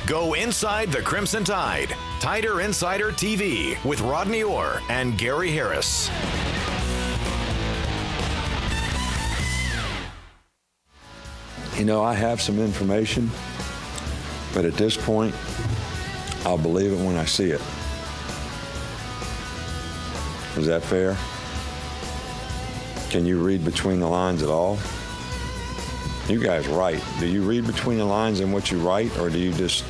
Go inside the Crimson Tide. Tider Insider TV with Rodney Orr and Gary Harris. You know, I have some information, but at this point, I'll believe it when I see it. Is that fair? Can you read between the lines at all? You guys write. Do you read between the lines in what you write, or do you just...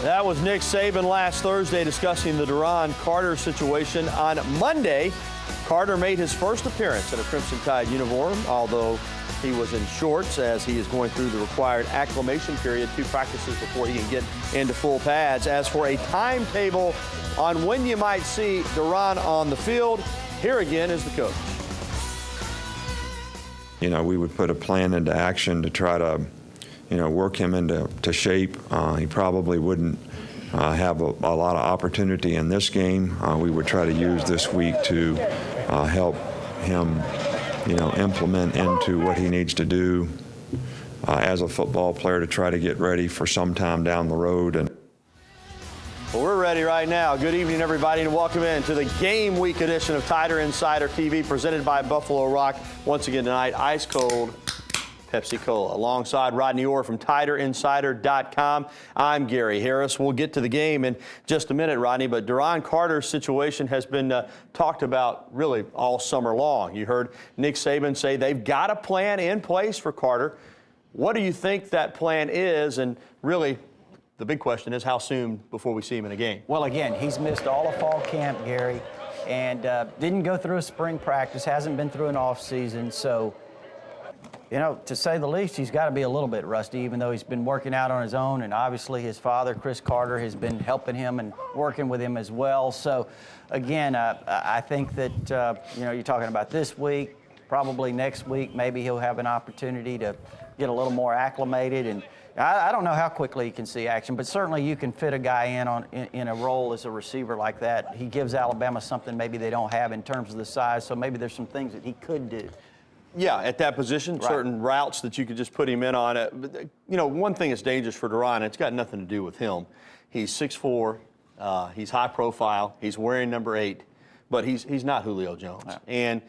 That was Nick Saban last Thursday discussing the Duron Carter situation. On Monday, Carter made his first appearance in a Crimson Tide uniform, although he was in shorts as he is going through the required acclimation period, 2 practices before he can get into full pads. As for a timetable on when you might see Duron on the field, here again is the coach. You know, we would put a plan into action to try to, you know, work him into shape. He probably wouldn't have a lot of opportunity in this game. We would try to use this week to help him, you know, implement into what he needs to do as a football player to try to get ready for some time down the road. And well, we're ready right now. Good evening, everybody, and welcome in to the game week edition of Tider Insider TV, presented by Buffalo Rock. Once again tonight, ice cold Pepsi Cola. Alongside Rodney Orr from TiderInsider.com, I'm Gary Harris. We'll get to the game in just a minute, Rodney, but Duron Carter's situation has been talked about really all summer long. You heard Nick Saban say they've got a plan in place for Carter. What do you think that plan is? And really, the big question is how soon before we see him in a game? Well, again, he's missed all of fall camp, Gary, and didn't go through a spring practice, hasn't been through an off season. So, you know, to say the least, he's got to be a little bit rusty, even though he's been working out on his own. And obviously his father, Chris Carter, has been helping him and working with him as well. So, again, I think that, you know, you're talking about this week, probably next week, maybe he'll have an opportunity to get a little more acclimated. And I don't know how quickly he can see action, but certainly you can fit a guy in a role as a receiver like that. He gives Alabama something maybe they don't have in terms of the size, so maybe there's some things that he could do. Yeah, at that position, right. Certain routes that you could just put him in on. But, you know, one thing that's dangerous for Duron, it's got nothing to do with him. He's 6'4", he's high profile, he's wearing number 8, but he's not Julio Jones. No. And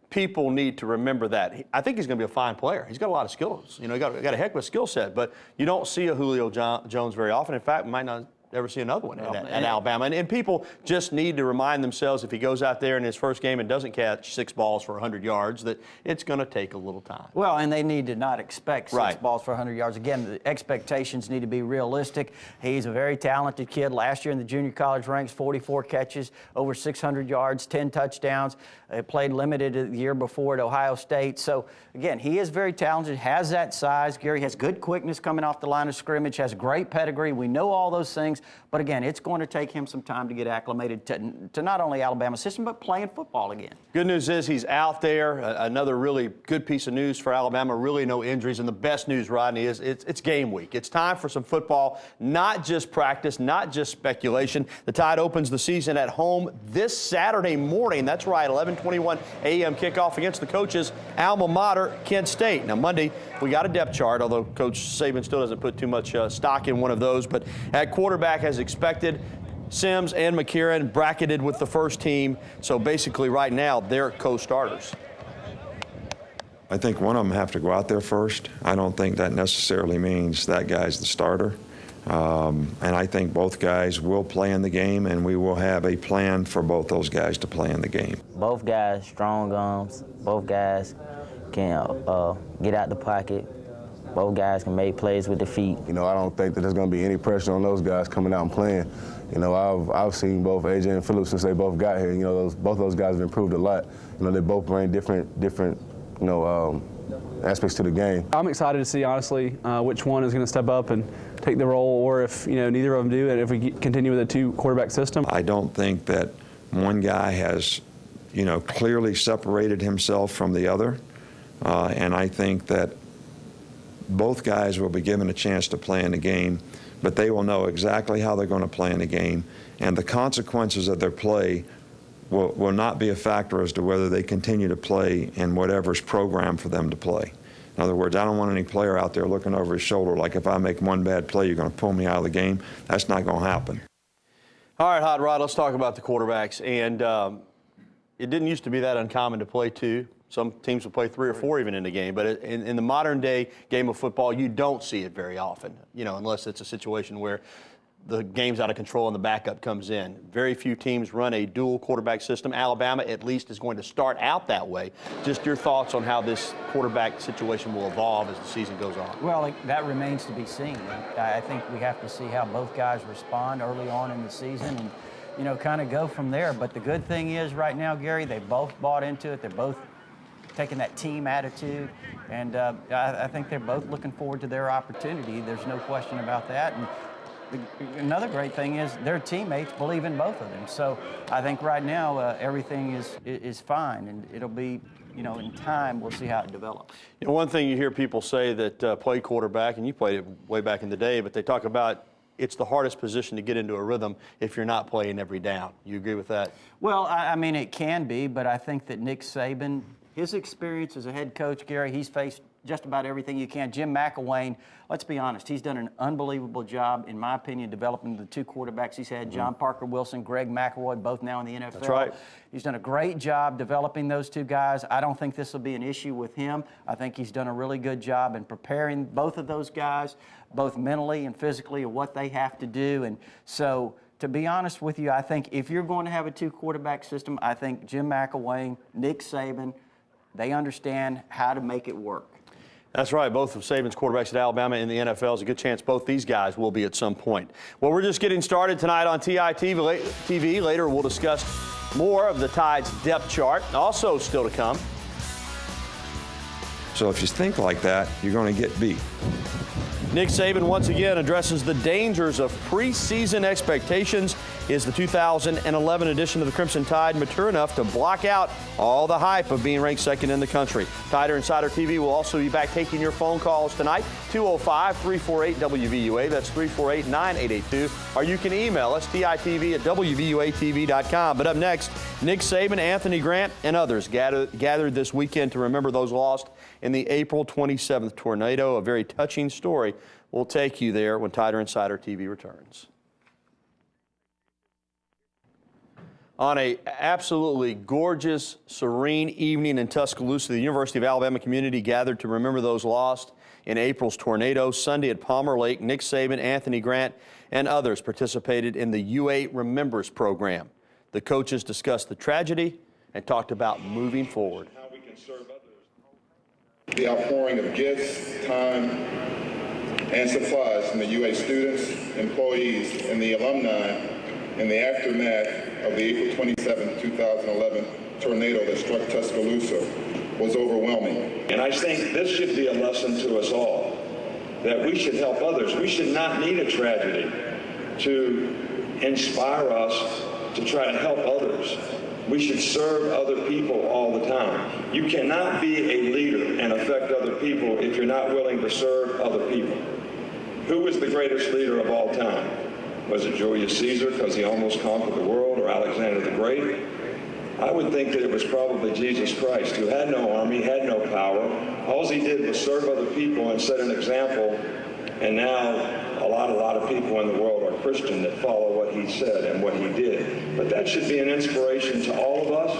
people need to remember that. I think he's going to be a fine player. He's got a lot of skills. You know, he got a heck of a skill set, but you don't see a Julio Jones very often. In fact, we might not ever see another one in Alabama. And people just need to remind themselves, if he goes out there in his first game and doesn't catch 6 balls for 100 yards, that it's going to take a little time. Well, and they need to not expect 6 right. balls for 100 yards. Again, the expectations need to be realistic. He's a very talented kid. Last year in the junior college ranks, 44 catches, over 600 yards, 10 touchdowns. Played limited the year before at Ohio State. So, again, he is very talented, has that size. Gary has good quickness coming off the line of scrimmage, has great pedigree. We know all those things. But, again, it's going to take him some time to get acclimated to not only Alabama's system, but playing football again. Good news is he's out there. Another really good piece of news for Alabama, really no injuries. And the best news, Rodney, is it's game week. It's time for some football, not just practice, not just speculation. The Tide opens the season at home this Saturday morning. That's right, 11:21 a.m. kickoff against the coach's alma mater, Kent State. Now, Monday, we got a depth chart, although Coach Saban still doesn't put too much stock in one of those. But at quarterback, as expected, Sims and McCarron bracketed with the first team. So basically right now, they're co-starters. I think one of them have to go out there first. I don't think that necessarily means that guy's the starter. And I think both guys will play in the game, and we will have a plan for both those guys to play in the game. Both guys, strong arms. Both guys can get out the pocket. Both guys can make plays with the feet. You know, I don't think that there's going to be any pressure on those guys coming out and playing. You know, I've seen both AJ and Phillips since they both got here. You know, both those guys have improved a lot. You know, they both bring different you know, aspects to the game. I'm excited to see, honestly, which one is going to step up and take the role, or if, you know, neither of them do it, if we continue with a 2-quarterback system. I don't think that one guy has, you know, clearly separated himself from the other, and I think that both guys will be given a chance to play in the game, but they will know exactly how they're going to play in the game, and the consequences of their play will not be a factor as to whether they continue to play in whatever's programmed for them to play. In other words, I don't want any player out there looking over his shoulder like if I make one bad play, you're going to pull me out of the game. That's not going to happen. All right, Hot Rod, let's talk about the quarterbacks. And it didn't used to be that uncommon to play two. Some teams will play 3 or 4 even in the game. But in the modern day game of football, you don't see it very often, unless it's a situation where the game's out of control and the backup comes in. Very few teams run a dual quarterback system. Alabama, at least, is going to start out that way. Just your thoughts on how this quarterback situation will evolve as the season goes on. Well, that remains to be seen. I think we have to see how both guys respond early on in the season and, kind of go from there. But the good thing is right now, Gary, they both bought into it. They're both taking that team attitude. And I think they're both looking forward to their opportunity. There's no question about that. And another great thing is their teammates believe in both of them. So I think right now everything is fine, and it'll be, in time we'll see how it develops. One thing you hear people say that play quarterback, and you played it way back in the day, but they talk about it's the hardest position to get into a rhythm if you're not playing every down. You agree with that? Well, I mean, it can be, but I think that Nick Saban, his experience as a head coach, Gary, he's faced just about everything you can. Jim McElwain, let's be honest, he's done an unbelievable job, in my opinion, developing the 2 quarterbacks he's had, John Parker Wilson, Greg McElroy, both now in the NFL. That's right. He's done a great job developing those 2 guys. I don't think this will be an issue with him. I think he's done a really good job in preparing both of those guys, both mentally and physically, of what they have to do. And so, to be honest with you, I think if you're going to have a 2 quarterback system, I think Jim McElwain, Nick Saban, they understand how to make it work. That's right. Both of Saban's quarterbacks at Alabama in the NFL. There's a good chance both these guys will be at some point. Well, we're just getting started tonight on Titv. Later, we'll discuss more of the Tide's depth chart. Also still to come. So if you think like that, you're going to get beat. Nick Saban once again addresses the dangers of preseason expectations. Is the 2011 edition of the Crimson Tide mature enough to block out all the hype of being ranked 2nd in the country? Tider Insider TV will also be back taking your phone calls tonight, 205-348-WVUA. That's 348-9882. Or you can email us, titv@wvuatv.com. But up next, Nick Saban, Anthony Grant, and others gathered this weekend to remember those lost in the April 27th tornado. A very touching story. We'll take you there when Tider Insider TV returns. On an absolutely gorgeous, serene evening in Tuscaloosa, the University of Alabama community gathered to remember those lost in April's tornado. Sunday at Palmer Lake, Nick Saban, Anthony Grant, and others participated in the U8 Remembers program. The coaches discussed the tragedy and talked about moving forward. How we can serve others. The outpouring of gifts, time, and supplies from the UA students, employees, and the alumni in the aftermath of the April 27, 2011 tornado that struck Tuscaloosa was overwhelming. And I think this should be a lesson to us all, that we should help others. We should not need a tragedy to inspire us to try to help others. We should serve other people all the time. You cannot be a leader and affect other people if you're not willing to serve other people. Who was the greatest leader of all time? Was it Julius Caesar because he almost conquered the world, or Alexander the Great? I would think that it was probably Jesus Christ, who had no army, had no power. All he did was serve other people and set an example, and now a lot of people in the world are Christian that follow what he said and what he did. But that should be an inspiration to all of us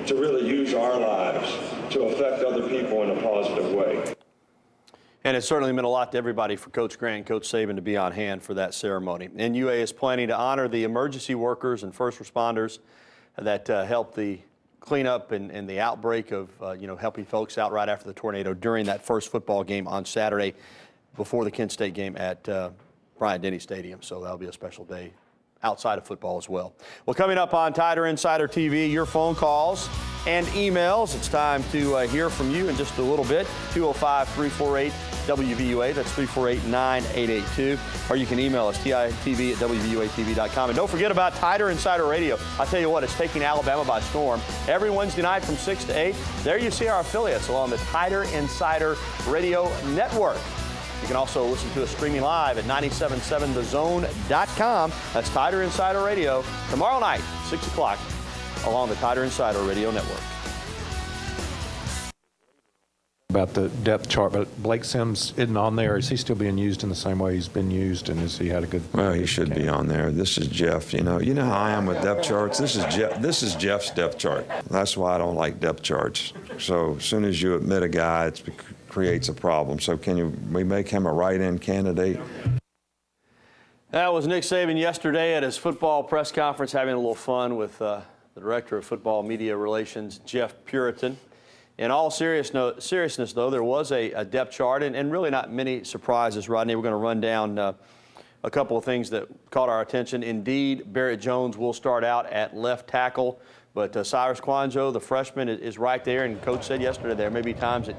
to really use our lives to affect other people in a positive way. And it certainly meant a lot to everybody for Coach Grant and Coach Saban to be on hand for that ceremony. And UA is planning to honor the emergency workers and first responders that helped the cleanup and the outbreak of, helping folks out right after the tornado during that first football game on Saturday before the Kent State game at Bryant-Denny Stadium. So that'll be a special day outside of football as well. Well, coming up on Tider Insider TV, your phone calls and emails. It's time to hear from you in just a little bit. 205-348-WVUA. That's 348-9882. Or you can email us, titv@wvuatv.com. And don't forget about Tider Insider Radio. I'll tell you what, it's taking Alabama by storm. Every Wednesday night from 6 to 8, there you see our affiliates along the Tider Insider Radio Network. You can also listen to us streaming live at 977thezone.com. That's Tider Insider Radio. Tomorrow night, 6 o'clock, along the Tider Insider Radio Network. About the depth chart, but Blake Sims isn't on there. Is he still being used in the same way he's been used, and has he had a good? Well, he should be on there. This is Jeff. You know how I am with depth charts. This is Jeff's depth chart. That's why I don't like depth charts. So as soon as you admit a guy, it creates a problem. So we make him a write-in candidate? That was Nick Saban yesterday at his football press conference, having a little fun with the Director of Football Media Relations, Jeff Puritan. In all seriousness, though, there was a depth chart, and really not many surprises, Rodney. We're going to run down a couple of things that caught our attention. Indeed, Barrett Jones will start out at left tackle, but Cyrus Kwanjo, the freshman, is right there, and Coach said yesterday there may be times that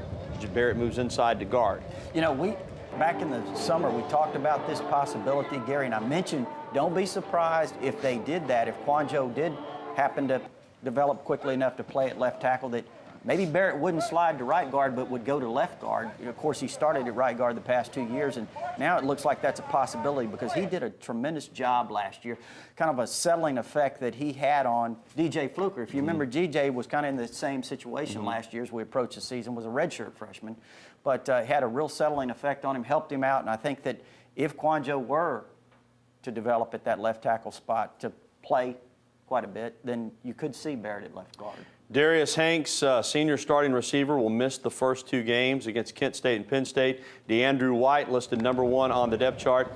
Barrett moves inside to guard. You know, back in the summer, we talked about this possibility, Gary, and I mentioned don't be surprised if they did that, if Kwanjo did happen to develop quickly enough to play at left tackle, that maybe Barrett wouldn't slide to right guard, but would go to left guard. Of course, he started at right guard the past 2 years, and now it looks like that's a possibility because he did a tremendous job last year, kind of a settling effect that he had on DJ Fluker. If you remember, DJ was kind of in the same situation last year as we approached the season, was a redshirt freshman, but had a real settling effect on him, helped him out, and I think that if Kwanjo were to develop at that left tackle spot to play quite a bit, then you could see Barrett at left guard. Darius Hanks, senior starting receiver, will miss the first 2 games against Kent State and Penn State. DeAndrew White listed #1 on the depth chart.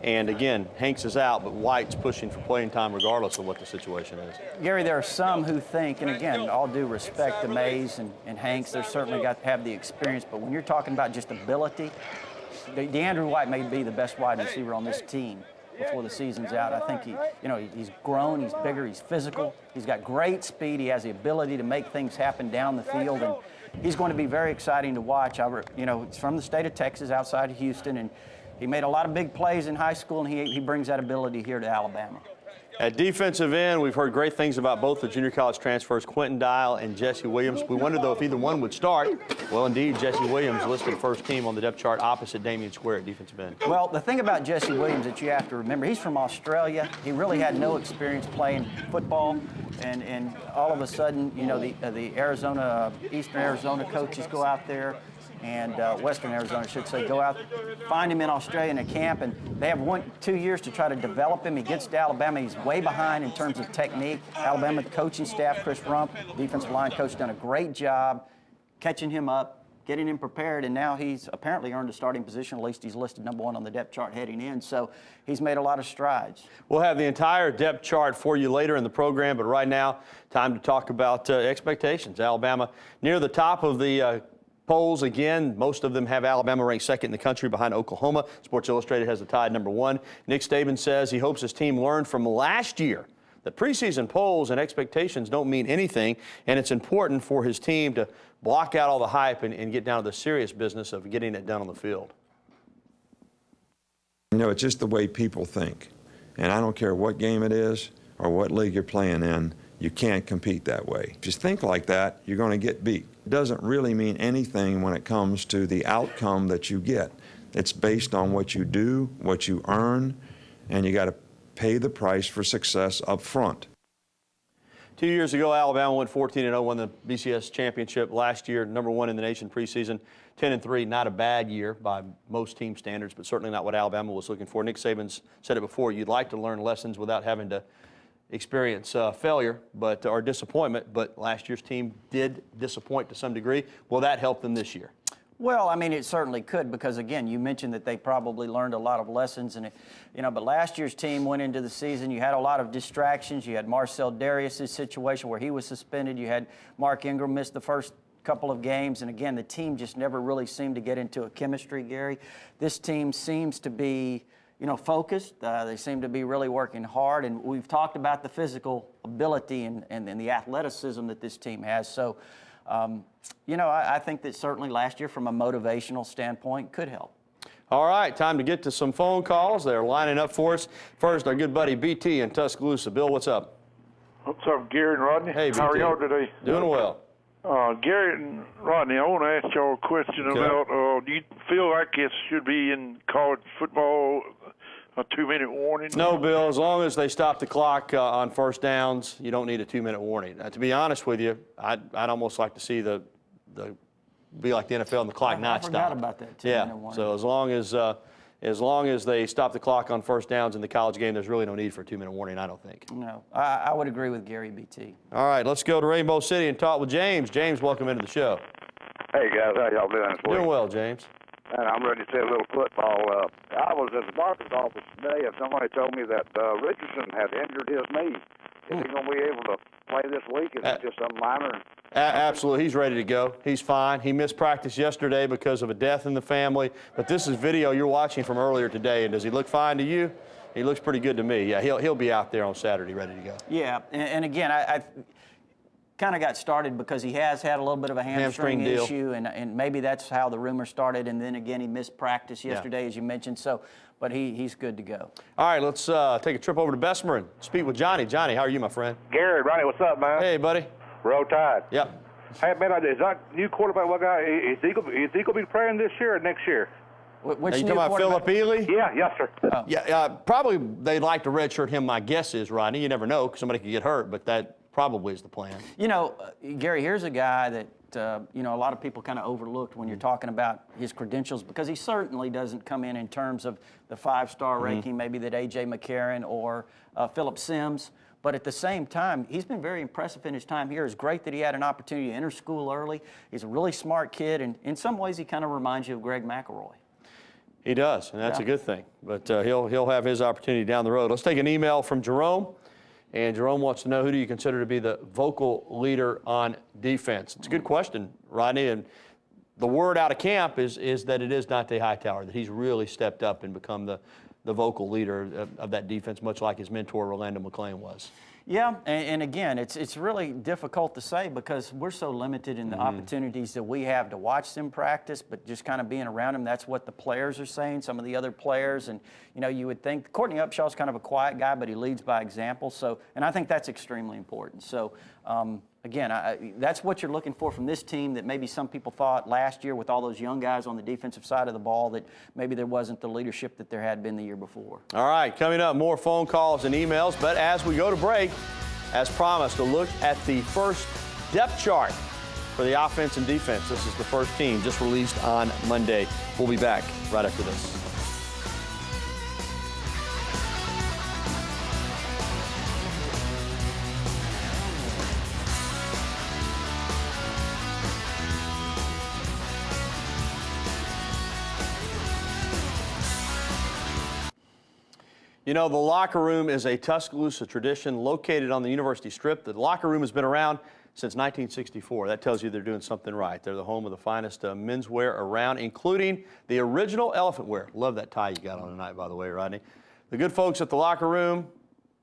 And again, Hanks is out, but White's pushing for playing time regardless of what the situation is. Gary, there are some who think, and again, all due respect to Mays and Hanks, they're certainly got to have the experience, but when you're talking about just ability, DeAndrew White may be the best wide receiver on this team before the season's out. I think he's grown, he's bigger, he's physical, he's got great speed, he has the ability to make things happen down the field, and he's going to be very exciting to watch. He's from the state of Texas, outside of Houston, and he made a lot of big plays in high school, and he brings that ability here to Alabama. At defensive end, we've heard great things about both the junior college transfers, Quentin Dial and Jesse Williams. We wondered, though, if either one would start. Well, indeed, Jesse Williams listed first team on the depth chart opposite Damian Square at defensive end. Well, the thing about Jesse Williams that you have to remember, he's from Australia. He really had no experience playing football, and all of a sudden, the Arizona, Eastern Arizona coaches go out there, and Western Arizona, I should say, go out, find him in Australia in a camp, and they have 2 years to try to develop him. He gets to Alabama. He's way behind in terms of technique. Alabama coaching staff, Chris Rump, defensive line coach, done a great job catching him up, getting him prepared, and now he's apparently earned a starting position. At least he's listed #1 on the depth chart heading in, so he's made a lot of strides. We'll have the entire depth chart for you later in the program, but right now, time to talk about expectations. Alabama near the top of the polls again. Most of them have Alabama ranked second in the country behind Oklahoma. Sports Illustrated has the Tide #1. Nick Saban says he hopes his team learned from last year that preseason polls and expectations don't mean anything, and it's important for his team to block out all the hype and get down to the serious business of getting it done on the field. It's just the way people think. And I don't care what game it is or what league you're playing in, you can't compete that way. If you think like that, you're going to get beat. It doesn't really mean anything when it comes to the outcome that you get. It's based on what you do, what you earn, and you got to pay the price for success up front. 2 years ago, Alabama went 14-0, won the BCS championship. Last year, #1 in the nation preseason, 10-3. Not a bad year by most team standards, but certainly not what Alabama was looking for. Nick Saban's said it before, you'd like to learn lessons without having to experience failure or disappointment, but last year's team did disappoint to some degree. Will that help them this year? Well, I mean, it certainly could because, again, you mentioned that they probably learned a lot of lessons. And, but last year's team went into the season. You had a lot of distractions. You had Marcel Darius' situation where he was suspended. You had Mark Ingram miss the first couple of games. And, again, the team just never really seemed to get into a chemistry, Gary. This team seems to be, focused. They seem to be really working hard. And we've talked about the physical ability and the athleticism that this team has. So, I think that certainly last year from a motivational standpoint could help. All right, time to get to some phone calls. They're lining up for us. First, our good buddy BT in Tuscaloosa. Bill, what's up? What's up, Gary and Rodney? Hey, BT. How are y'all today? Doing well. Gary and Rodney, I want to ask y'all a question about, do you feel like it should be in college football a 2-minute warning? No, Bill. As long as they stop the clock on first downs, you don't need a 2-minute warning. To be honest with you, I'd almost like to see the be like the NFL and the clock not I stop. forgot about that. Yeah. So as long as they stop the clock on first downs in the college game, there's really no need for a 2-minute warning, I don't think. No, I would agree with Gary BT. All right, let's go to Rainbow City and talk with James. James, welcome into the show. Hey guys, how y'all doing this week? Doing well, James. And I'm ready to see a little football. I was at the doctor's office today, and somebody told me that Richardson had injured his knee. Is he going to be able to play this week? Is it just some minor? Absolutely, he's ready to go. He's fine. He missed practice yesterday because of a death in the family. But this is video you're watching from earlier today. And does he look fine to you? He looks pretty good to me. Yeah, he'll be out there on Saturday ready to go. Yeah, and again, I kind of got started because he has had a little bit of a hamstring issue, and maybe that's how the rumor started. And then again, he missed practice yesterday, as you mentioned. So, but he's good to go. All right, let's take a trip over to Bessemer and speak with Johnny. Johnny, how are you, my friend? Gary, Ronnie, what's up, man? Hey, buddy. Roll Tide. Yep. Hey, man, is that new quarterback? What guy? Is he going to be playing this year or next year? Are you talking about Philip Ely? Yeah, yes, sir. Oh. Yeah, probably they'd like to redshirt him. My guess is, Rodney. You never know because somebody could get hurt, but that probably is the plan. You know, Gary, here's a guy that you know, a lot of people kind of overlooked when you're talking about his credentials, because he certainly doesn't come in terms of the 5-star ranking, maybe that A.J. McCarron or Philip Sims. But at the same time, he's been very impressive in his time here. It's great that he had an opportunity to enter school early. He's a really smart kid, and in some ways, he kind of reminds you of Greg McElroy. He does, and that's a good thing. But he'll have his opportunity down the road. Let's take an email from Jerome. And Jerome wants to know, who do you consider to be the vocal leader on defense? It's a good question, Rodney. And the word out of camp is that it is Dante Hightower, that he's really stepped up and become the vocal leader of that defense, much like his mentor, Rolando McClain, was. Yeah, and again, it's really difficult to say because we're so limited in the opportunities that we have to watch them practice, but just kind of being around them, that's what the players are saying, some of the other players. And, you know, you would think Courtney Upshaw's kind of a quiet guy, but he leads by example. So, and I think that's extremely important. So, again, that's what you're looking for from this team that maybe some people thought last year with all those young guys on the defensive side of the ball that maybe there wasn't the leadership that there had been the year before. All right, coming up, more phone calls and emails. But as we go to break, as promised, a look at the first depth chart for the offense and defense. This is the first team just released on Monday. We'll be back right after this. You know, the locker room is a Tuscaloosa tradition located on the University Strip. The locker room has been around since 1964. That tells you they're doing something right. They're the home of the finest menswear around, including the original elephant wear. Love that tie you got on tonight, by the way, Rodney. The good folks at the locker room,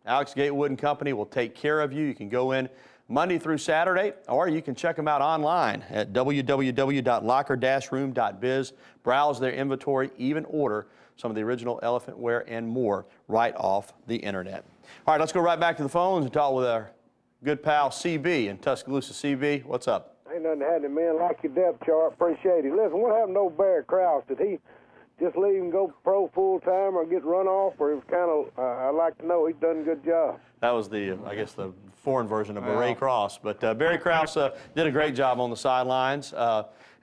Alex Gatewood and Company, will take care of you. You can go in Monday through Saturday, or you can check them out online at www.locker-room.biz. Browse their inventory, even order some of the original elephant wear and more right off the internet. All right, let's go right back to the phones and talk with our good pal CB in Tuscaloosa. CB, what's up? Ain't nothing happening, man. Like your depth chart. Appreciate it. Listen, what happened to old Barry Krause? Did he just leave and go pro full-time or get run off? Or it was kind of, I'd like to know. He's done a good job. That was the, I guess, the foreign version of Barry Krause. But Barry Krause did a great job on the sidelines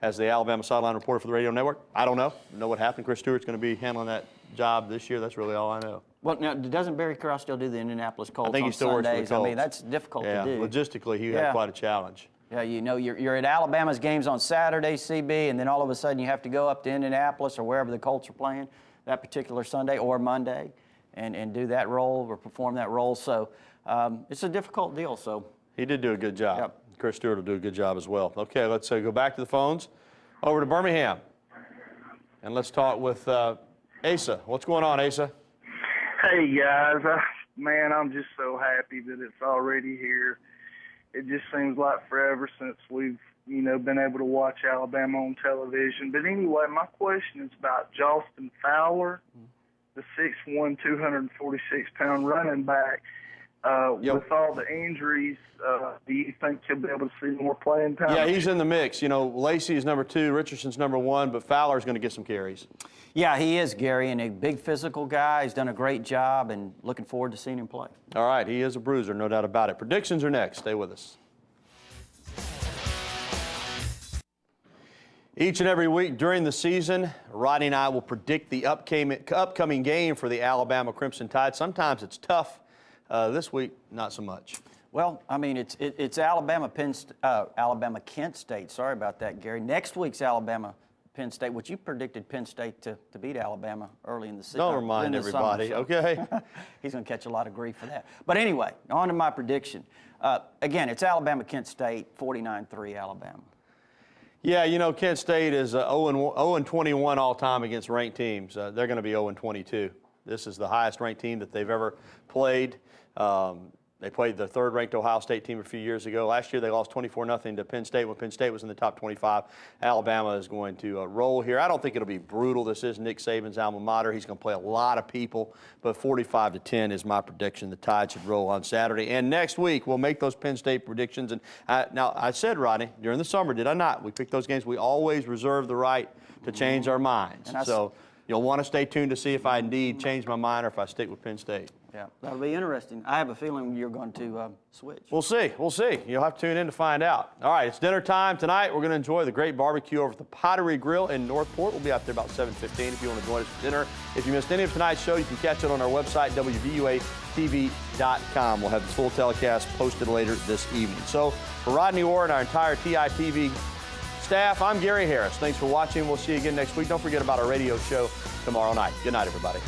as the Alabama sideline reporter for the radio network. I don't know what happened. Chris Stewart's going to be handling that job this year. That's really all I know. Well, now, doesn't Barry Krause still do the Indianapolis Colts I think he still on Sundays? works for the Colts. I mean, that's difficult to do. Logistically, he had quite a challenge. Yeah, you know, you're at Alabama's games on Saturday, CB, and then all of a sudden you have to go up to Indianapolis or wherever the Colts are playing that particular Sunday or Monday and do that role or perform that role. So it's a difficult deal. So he did do a good job. Yep. Chris Stewart will do a good job as well. Okay, let's go back to the phones. Over to Birmingham. And let's talk with Asa. What's going on, Asa? Hey, guys. Man, I'm just so happy that it's already here. It just seems like forever since we've, been able to watch Alabama on television. But anyway, my question is about Jolston Fowler, the 6'1", 246-pound running back. With all the injuries, do you think he'll be able to see more playing time? Yeah, he's in the mix. Lacey is number 2, Richardson's number 1, but Fowler's going to get some carries. Yeah, he is, Gary, and a big physical guy. He's done a great job, and looking forward to seeing him play. All right, he is a bruiser, no doubt about it. Predictions are next. Stay with us. Each and every week during the season, Rodney and I will predict the upcoming game for the Alabama Crimson Tide. Sometimes it's tough. This week, not so much. Well, I mean, it's Alabama-Kent State. Sorry about that, Gary. Next week's Alabama-Penn State, which you predicted Penn State to beat Alabama early in the season. Don't remind everybody, okay? He's going to catch a lot of grief for that. But anyway, on to my prediction. Again, it's Alabama-Kent State, 49-3 Alabama. Yeah, you know, Kent State is 0-21 all time against ranked teams. They're going to be 0-22. This is the highest ranked team that they've ever played. They played the third-ranked Ohio State team a few years ago. Last year, they lost 24-0 to Penn State when Penn State was in the top 25. Alabama is going to roll here. I don't think it'll be brutal. This is Nick Saban's alma mater. He's going to play a lot of people, but 45-10 is my prediction. The Tide should roll on Saturday. And next week, we'll make those Penn State predictions. And now, I said, Rodney, during the summer, did I not? We picked those games. We always reserve the right to change our minds. So you'll want to stay tuned to see if I indeed change my mind or if I stick with Penn State. Yeah, that'll be interesting. I have a feeling you're going to switch. We'll see. We'll see. You'll have to tune in to find out. All right, it's dinner time tonight. We're going to enjoy the great barbecue over at the Pottery Grill in Northport. We'll be out there about 7:15 if you want to join us for dinner. If you missed any of tonight's show, you can catch it on our website, WVUATV.com. We'll have the full telecast posted later this evening. So for Rodney Orr and our entire Titv staff, I'm Gary Harris. Thanks for watching. We'll see you again next week. Don't forget about our radio show tomorrow night. Good night, everybody.